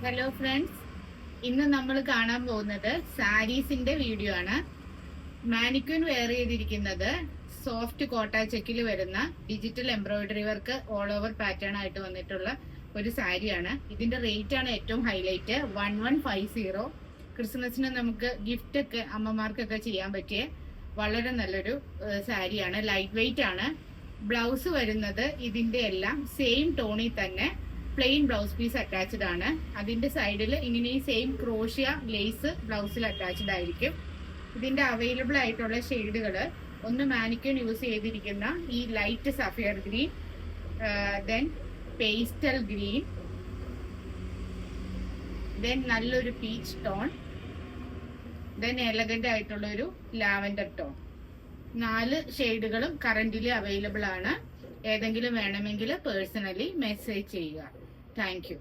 Hello friends, ഇന്ന് നമ്മൾ കാണാൻ പോകുന്നത് സാരീസിന്റെ വീഡിയോ ആണ്. മാനിക്യൂൻ വെയർ ചെയ്തിരിക്കുന്നത് സോഫ്റ്റ് കോട്ട ചെക്കിൽ വരുന്ന digital embroidery work all over pattern ആയിട്ട് വന്നിട്ടുള്ള ഒരു സാരിയാണ്. ഇതിന്റെ റേറ്റ് ആണ് ഏറ്റവും ഹൈലൈറ്റ്, 1150. ക്രിസ്മസിന് നമുക്ക് ഗിഫ്റ്റ് ഒക്കെ അമ്മമാർക്കൊക്കെ ചെയ്യാൻ പറ്റിയ വളരെ നല്ലൊരു സാരിയാണ്. ലൈറ്റ് വെയിറ്റ് ആണ്. ബ്ലൗസ് വരുന്നത് ഇതിന്റെ എല്ലാം സെയിം ടോണിൽ തന്നെ പ്ലെയിൻ ബ്ലൗസ് പീസ് അറ്റാച്ച്ഡ് ആണ്. അതിന്റെ സൈഡിൽ ഇങ്ങനെ ഈ സെയിം ക്രോഷ്യ ലേസ് ബ്ലൗസിൽ അറ്റാച്ച്ഡ് ആയിരിക്കും. ഇതിന്റെ അവൈലബിൾ ആയിട്ടുള്ള ഷെയ്ഡുകൾ ഒന്ന് മാനിക്യൂൻ യൂസ് ചെയ്തിരിക്കുന്ന ഈ light sapphire green, then pastel green, then നല്ലൊരു പീച്ച് ടോൺ, ദെൻ എലഗന്റ് ആയിട്ടുള്ള ഒരു ലാവൻഡർ ടോൺ. 4 ഷെയ്ഡുകളും കറന്റിലി അവൈലബിൾ ആണ്. ഏതെങ്കിലും വേണമെങ്കിൽ പേഴ്സണലി മെസ്സേജ് ചെയ്യുക. Thank you.